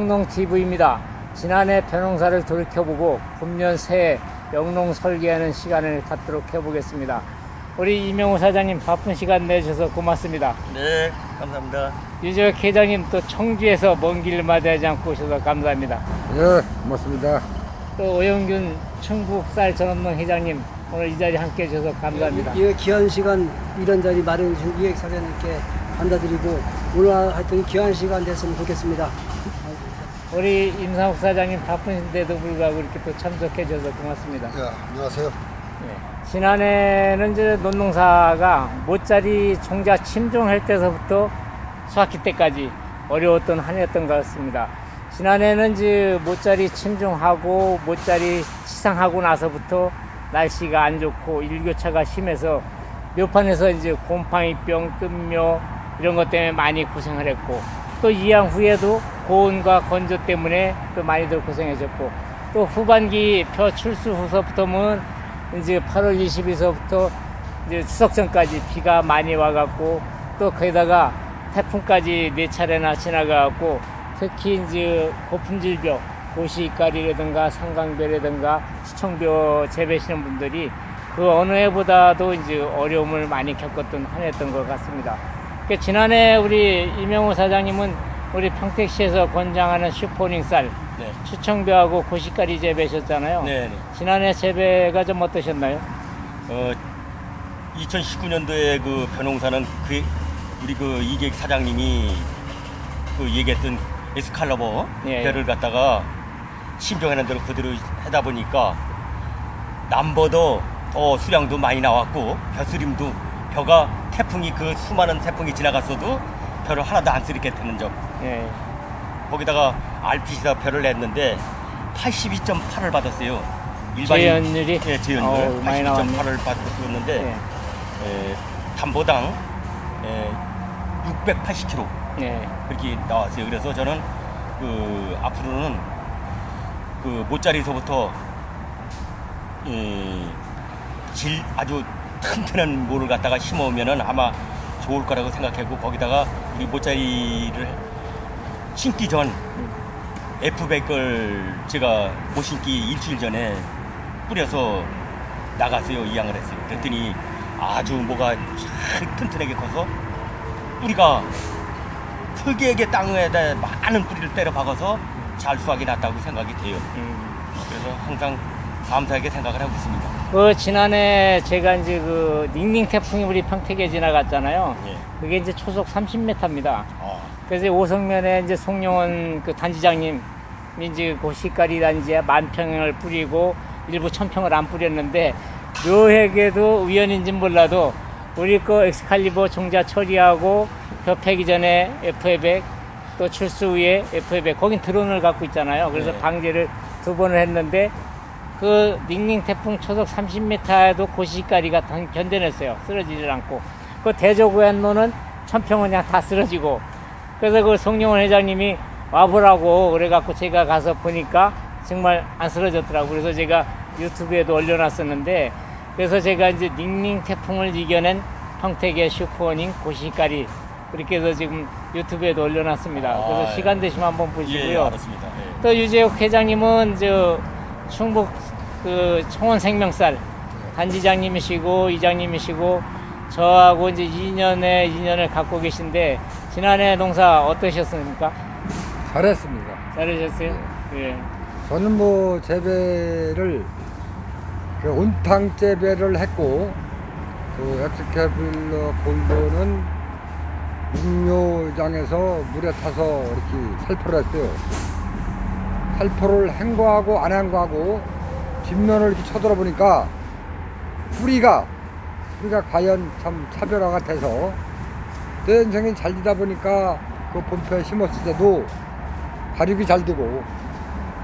홍농TV입니다. 지난해 벼농사를 돌이켜보고 금년 새해 영농 설계하는 시간을 갖도록 해보겠습니다. 우리 이명호 사장님 바쁜 시간 내주셔서 고맙습니다. 네, 감사합니다. 유재혁 회장님 또 청주에서 먼 길 마다하지 않고 오셔서 감사합니다. 예, 고맙습니다. 또 오영균 충북쌀 전업농 회장님 오늘 이 자리에 함께 해주셔서 감사합니다. 이 귀한 시간 이런 자리 마련해 주신 이익 사장님께 감사드리고 오늘 하여튼 귀한 시간 됐으면 좋겠습니다. 우리 임상욱 사장님 바쁘신데도 불구하고 이렇게 또 참석해 주셔서 고맙습니다. 예, 안녕하세요. 네. 지난해는 이제 논농사가 모짜리 종자 침종할 때서부터 수확기 때까지 어려웠던 한 해였던 것 같습니다. 지난해는 이제 모짜리 침종하고 모짜리 치상하고 나서부터 날씨가 안 좋고 일교차가 심해서 묘판에서 이제 곰팡이병, 뜸묘 이런 것 때문에 많이 고생을 했고 또 이양 후에도 고온과 건조 때문에 또 많이들 고생하셨고 또 후반기 벼 출수 후서부터는 이제 8월 20일서부터 이제 추석 전까지 비가 많이 와갖고 또 거기다가 태풍까지 4차례나 지나가갖고 특히 이제 고품질벼, 고시가리라든가 상강벼라든가 수청벼 재배하시는 분들이 그 어느 해보다도 이제 어려움을 많이 겪었던 한 해였던 것 같습니다. 그러니까 지난해 우리 이명호 사장님은 우리 평택시에서 권장하는 슈퍼닝 쌀, 네. 수청벼하고 고시가리 재배하셨잖아요. 네. 지난해 재배가 좀 어떠셨나요? 2019년도에 그 벼농사는 우리 그 이재익 사장님이 그 얘기했던 에스칼러버 예. 벼를 갖다가 신병하는 대로 그대로 하다 보니까 남보다 더 수량도 많이 나왔고 벼스림도 벼가 태풍이 그 수많은 태풍이 지나갔어도 벼를 하나도 안 쓰리게 되는 점. 예. 거기다가 RPC다 벼를 냈는데 82.8을 받았어요. 재현율이? 예, 재현율 많이 나왔네. 82.8을 받았는데 예. 담보당 680kg 예. 그렇게 나왔어요. 그래서 저는 그 앞으로는 그 모짜리에서부터 질 아주 튼튼한 모를 갖다가 심어오면은 아마 좋을 거라고 생각하고 거기다가 우리 모짜리를 심기 전 F백 걸 제가 못 심기 일주일 전에 뿌려서 나갔어요. 이양을 했어요. 그랬더니 아주 뭐가 잘 튼튼하게 커서 뿌리가 특이하게 땅에다 많은 뿌리를 때려 박아서 잘 수확이 났다고 생각이 돼요. 그래서 항상 감사하게 생각을 하고 있습니다. 그 지난해 제가 이제 그 닝닝 태풍이 우리 평택에 지나갔잖아요. 예. 그게 이제 초속 30m입니다. 그래서 오성면에 이제 송영원 그 단지장님 이제 고시가리 단지에 10,000평을 뿌리고 일부 1,000평을 안 뿌렸는데 묘하게도 우연인지 몰라도 우리 거 엑스칼리버 종자 처리하고 벼 패기 전에 F100 또 출수 후에 F100 거긴 드론을 갖고 있잖아요. 그래서 네. 방제를 2번을 했는데 그 닝닝 태풍 초속 30m에도 고시가리가 견뎌냈어요. 쓰러지질 않고. 그 대저구현로는 1,000평은 그냥 다 쓰러지고. 그래서 그 송영원 회장님이 와보라고 그래갖고 제가 가서 보니까 정말 안 쓰러졌더라고요. 그래서 제가 유튜브에도 올려놨었는데 그래서 제가 이제 닝닝 태풍을 이겨낸 평택의 슈퍼닝 고시가리 그렇게 해서 지금 유튜브에도 올려놨습니다. 그래서 시간 되시면 한번 보시고요. 예, 알았습니다. 예. 또 유재욱 회장님은 충북 그 청원생명쌀 단지장님이시고 이장님이시고 저하고 이제 2년을 갖고 계신데 지난해 농사 어떠셨습니까? 잘했습니다. 잘하셨어요? 예. 저는 뭐 재배를 그 온탕 재배를 했고 그 엑스캐빌러 골드는 육묘장에서 물에 타서 이렇게 살포를 했어요. 살포를 한 거하고 안 한 거하고 뒷면을 이렇게 쳐들어보니까 뿌리가 과연 참 차별화가 돼서 내 인생이 잘 되다 보니까 그 본표에 심었을 때도 발육이 잘 되고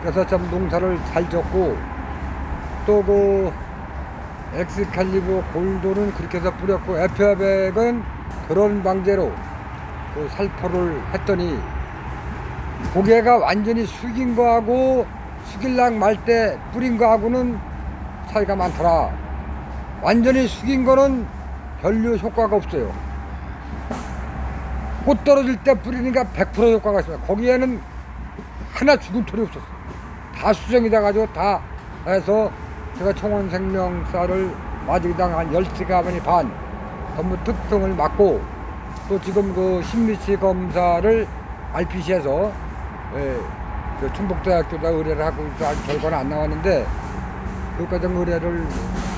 그래서 참 농사를 잘 졌고 또 그 엑스칼리버 골드는 그렇게 해서 뿌렸고 F100은 그런 방제로 그 살포를 했더니 고개가 완전히 숙인 거하고 숙일랑 말 때 뿌린 거하고는 차이가 많더라. 완전히 숙인 거는 별로 효과가 없어요. 꽃 떨어질 때 뿌리니까 100% 효과가 있어요. 거기에는 하나 죽은 털이 없었어. 다 수정이 돼가지고 다 해서 제가 청원생명사를 맞이당 한 10시간 반 전부 특성을 맞고 또 지금 그 신미치 검사를 RPC에서 그 충북대학교다 의뢰를 하고 있어. 아직 결과는 안 나왔는데 여기까지 의뢰를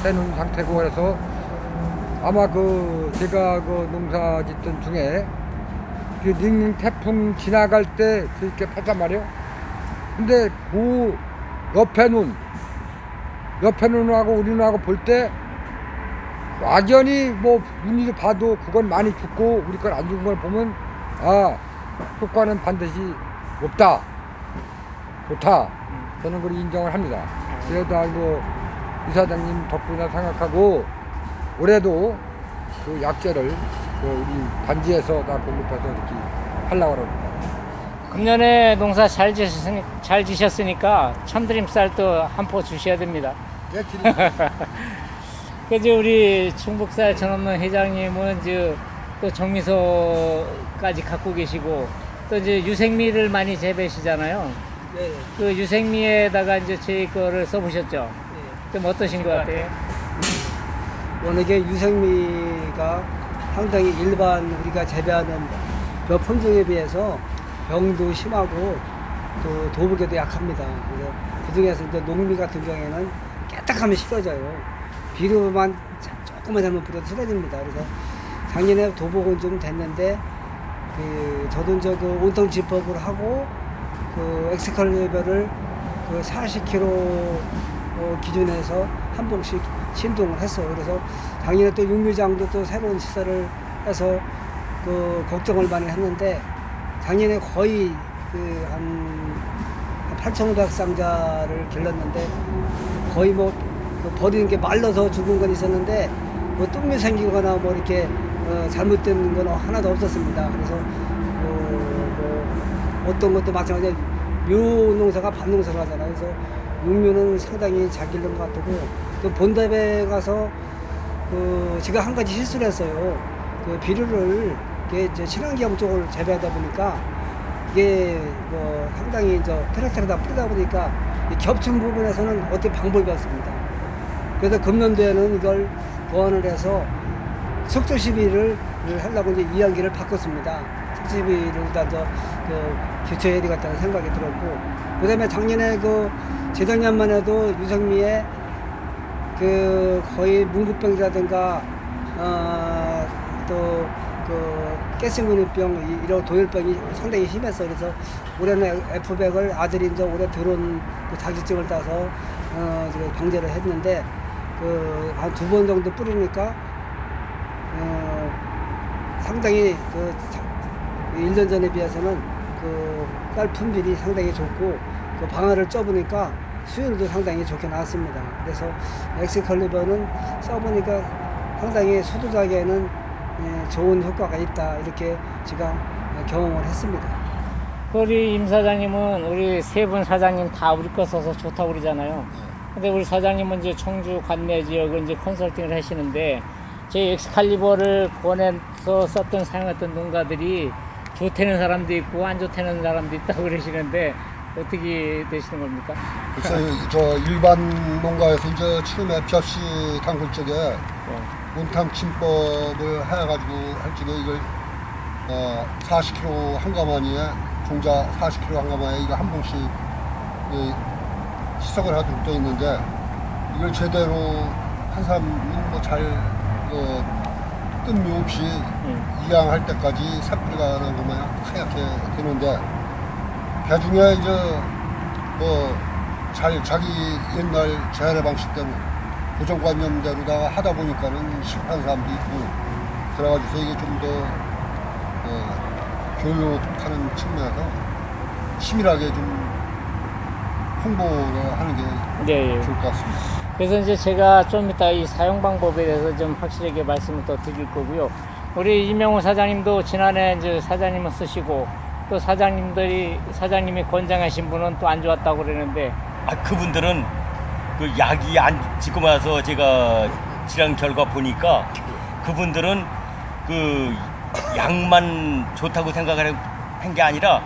해놓은 상태고 그래서 아마 그 제가 그 농사 짓던 중에 그 닝닝 태풍 지나갈 때 그렇게 팠단 말이에요. 근데 그 옆에 눈하고 우리 눈하고 볼 때 막연히 뭐 눈이 봐도 그건 많이 죽고 우리 건 안 죽은 걸 보면 아 효과는 반드시 없다, 좋다, 저는 그걸 인정을 합니다. 그래도 뭐 이사장님 덕분에 생각하고 올해도 그 약재를 그 우리 단지에서 다 공급해서 이렇게 하려고 합니다. 금년에 농사 잘 지셨으니까 참드림쌀도 한 포 주셔야 됩니다. 네, 드립니다. 그지 우리 충북쌀 전업농 회장님은 이제 또 정미소까지 갖고 계시고 또 이제 유생미를 많이 재배시잖아요. 네. 그 유생미에다가 이제 저희 거를 써보셨죠? 네. 좀 어떠신 것 같아요? 워낙에 유생미가 상당히 일반 우리가 재배하는 몇 품종에 비해서 병도 심하고 또 도복에도 약합니다. 그래서 그 중에서 이제 농미 같은 경우에는 깨딱하면 시려져요. 비료만 조금만 잘못 뿌려도 쓰러집니다. 그래서 작년에 도복은 좀 됐는데 저도 이제 그 온통 집법을 하고 그 엑스컬리버를 그 40kg 기준에서 한 봉씩 신동을 했어요. 그래서 작년에 또 육류장도 또 새로운 시설을 해서 그 걱정을 많이 했는데 작년에 거의 한 8,500상자를 길렀는데 거의 뭐 버리는 게 말라서 죽은 건 있었는데 뭐 뜸이 생기거나 뭐 이렇게 잘못된 건 하나도 없었습니다. 그래서 뭐 어떤 것도 마찬가지로 묘 농사가 반농사를 하잖아요. 그래서 육류는 상당히 잘 기른 것 같고 또 본답에 가서 제가 한 가지 실수를 했어요. 그 비료를 이제 친환경 쪽을 재배하다 보니까 이게 뭐 상당히 이제 트랙터에다 뿌리다 보니까 이 겹친 부분에서는 어떤 방법이 없습니다. 그래서 금년도에는 이걸 보완을 해서 석조 시비를 하려고 이제 이야기를 바꿨습니다. 석조 시비를 일단 교체해야 되겠다는 생각이 들었고, 그 다음에 작년에 재작년만 해도 유성미에 거의 문구병이라든가 또 가스무늬병 이런 도열병이 상당히 심했어요. 그래서 올해는 F백을 아들이 이제 올해 들어온 자격증을 따서 방제를 했는데 한 2번 정도 뿌리니까 상당히 1년 전에 비해서는 쌀 품질이 상당히 좋고 방아를 쪄보니까 수율도 상당히 좋게 나왔습니다. 그래서 엑스컬리버는 써보니까 상당히 소두작에는 좋은 효과가 있다, 이렇게 제가 경험을 했습니다. 우리 임 사장님은 우리 세 분 사장님 다 우리 거 써서 좋다고 그러잖아요. 근데 우리 사장님은 이제 청주 관내 지역을 이제 컨설팅을 하시는데 저희 엑스칼리버를 권해서 썼던 사용했던 농가들이 좋다는 사람도 있고 안 좋다는 사람도 있다고 그러시는데 어떻게 되시는 겁니까? 글쎄요, 저 일반 농가에서 이제 처음에 FRC 단골 쪽에 온탕 침법을 해가지고 할 적에 이걸 40kg 한 가마니에 종자 40kg 한 가마에 이거 한 봉씩 시석을 하도록 되어 있는데 이걸 제대로 한 사람은 뭐잘 뜸이 없이 이양할 때까지 삽뿌리가 나고 막 하얗게 되는데 그 중에 이제 자기 옛날 재활의 방식대로 고정관념대로다가 하다 보니까는 실패한 사람도 있고 그래가지고 이게 좀 더 교육하는 측면에서 치밀하게 좀 홍보를 하는 게 네, 좋을 것 같습니다. 그래서 이제 제가 좀 이따 이 사용 방법에 대해서 좀 확실하게 말씀을 더 드릴 거고요. 우리 이명우 사장님도 지난해 이제 사장님은 쓰시고 또 사장님이 권장하신 분은 또 안 좋았다고 그러는데 그분들은 그 약이 안 지금 와서 제가 질환 결과 보니까 그분들은 그 약만 좋다고 생각을 한 게 아니라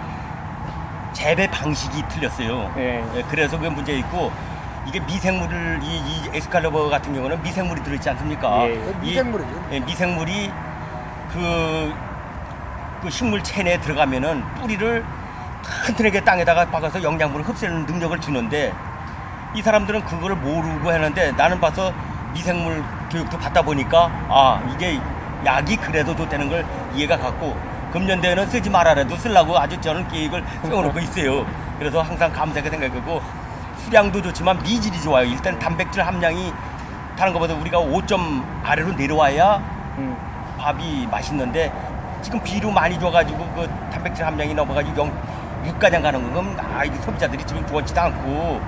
재배 방식이 틀렸어요. 예. 예, 그래서 그게 문제 있고 이게 미생물을 이 엑스칼리버 같은 경우는 미생물이 들어있지 않습니까? 예. 이- 미생물이죠. 예, 미생물이 그 식물 체내에 들어가면은 뿌리를 튼튼하게 땅에다가 박아서 영양분을 흡수하는 능력을 주는데 이 사람들은 그거를 모르고 했는데 나는 봐서 미생물 교육도 받다 보니까 이게 약이 그래도 좋다는 걸 이해가 갔고 금년대에는 쓰지 말아라도 쓰려고 아주 저는 계획을 세워놓고 있어요. 그래서 항상 감사하게 생각하고 수량도 좋지만 미질이 좋아요. 일단 단백질 함량이 다른 것보다 우리가 5점 아래로 내려와야 음. 밥이 맛있는데 지금 비료 많이 줘가지고 그 단백질 함량이 넘어가지고 6가량 가는 건 이게 소비자들이 지금 좋아지도 않고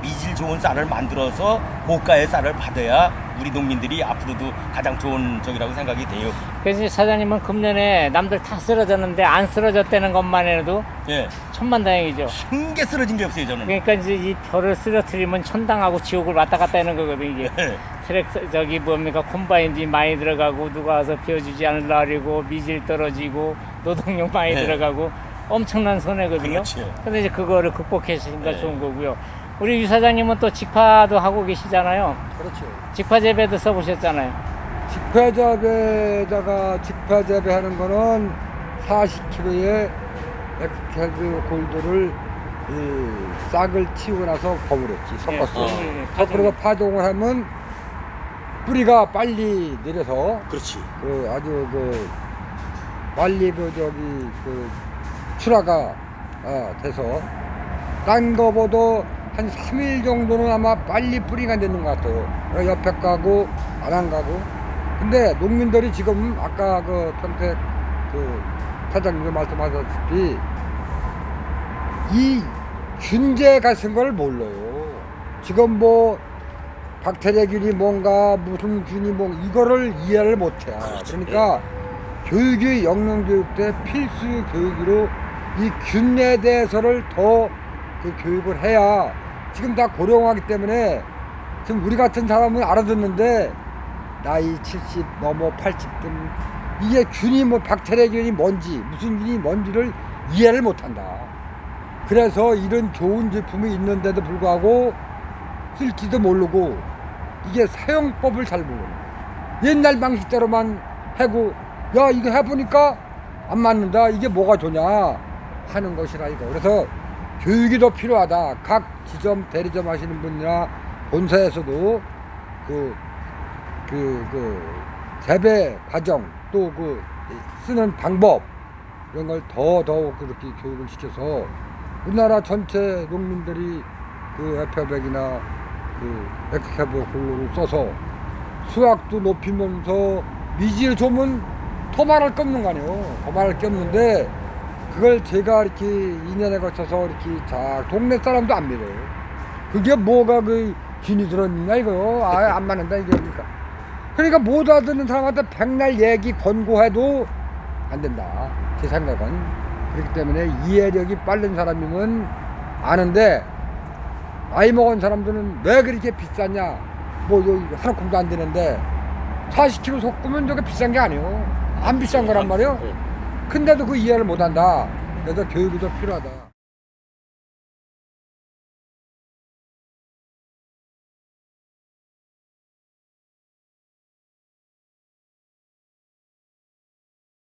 미질 좋은 쌀을 만들어서 고가의 쌀을 받아야 우리 농민들이 앞으로도 가장 좋은 적이라고 생각이 돼요. 그래서 사장님은 금년에 남들 다 쓰러졌는데 안 쓰러졌다는 것만 해도 예, 천만다행이죠. 한 개 쓰러진 게 없어요 저는. 그러니까 이제 이 별을 쓰러뜨리면 천당하고 지옥을 왔다 갔다 하는 거거든요. 이게 예, 트랙 저기 뭡니까 콤바인이 많이 들어가고 누가 와서 비워주지 않으려고 미질 떨어지고 노동력 많이 네. 들어가고 엄청난 손해거든요. 그렇죠. 근데 이제 그거를 극복했으니까 네. 좋은 거고요. 우리 유 사장님은 또 직화도 하고 계시잖아요. 그렇죠. 직화 재배도 써보셨잖아요. 직화재배에다가 직화재배하는 거는 40kg의 엑스칼리브 골드를 이 싹을 틔우고 나서 버무렸지 섞었어. 그리고 파종을 하면 뿌리가 빨리 내려서 그렇지. 그 아주 그 빨리 그 출하가 돼서 딴 거보다 한 3일 정도는 아마 빨리 뿌리가 되는 것 같아요. 옆에 가고 안 가고. 근데 농민들이 지금 아까 그 평택 그 사장님도 말씀하셨다시피 이 균제 같은 걸 몰라요. 지금 뭐 박테리아균이 뭔가 무슨 균이 뭐 이거를 이해를 못해. 그러니까 교육이 영농교육 때 필수 교육으로 이 균에 대해서를 더 그 교육을 해야 지금 다 고령화하기 때문에 지금 우리 같은 사람은 알아듣는데 나이 70 넘어 80등 이게 균이 뭐 박테리아균이 뭔지 무슨 균이 뭔지를 이해를 못한다. 그래서 이런 좋은 제품이 있는데도 불구하고 쓸지도 모르고 이게 사용법을 잘 모르는 옛날 방식대로만 하고 야 이거 해보니까 안 맞는다 이게 뭐가 좋냐 하는 것이라 이거. 그래서 교육이 더 필요하다. 각 지점 대리점 하시는 분이나 본사에서도 그 재배 과정 또 그 쓰는 방법 이런 걸 더더욱 그렇게 교육을 시켜서 우리나라 전체 농민들이 그 에페백이나 그 엑스칼리버 골로를 써서 수확도 높이면서 미질 좋으면 토마를 꺾는 거 아니에요. 토마를 꺾는데 그걸 제가 이렇게 2년에 거쳐서 이렇게 자 동네 사람도 안 믿어요. 그게 뭐가 그 균이 들었느냐 이거요. 안 맞는다 이게 그러니까 못 알아듣는 사람한테 백날 얘기 권고해도 안 된다. 제 생각은. 그렇기 때문에 이해력이 빠른 사람이면 아는데 나이 먹은 사람들은 왜 그렇게 비싸냐 뭐 여기 한 푼도 안 되는데 40kg 섞으면 저게 비싼 게 아니에요. 안 비싼 거란 말이에요. 근데도 그 이해를 못 한다. 그래서 교육이 더 필요하다.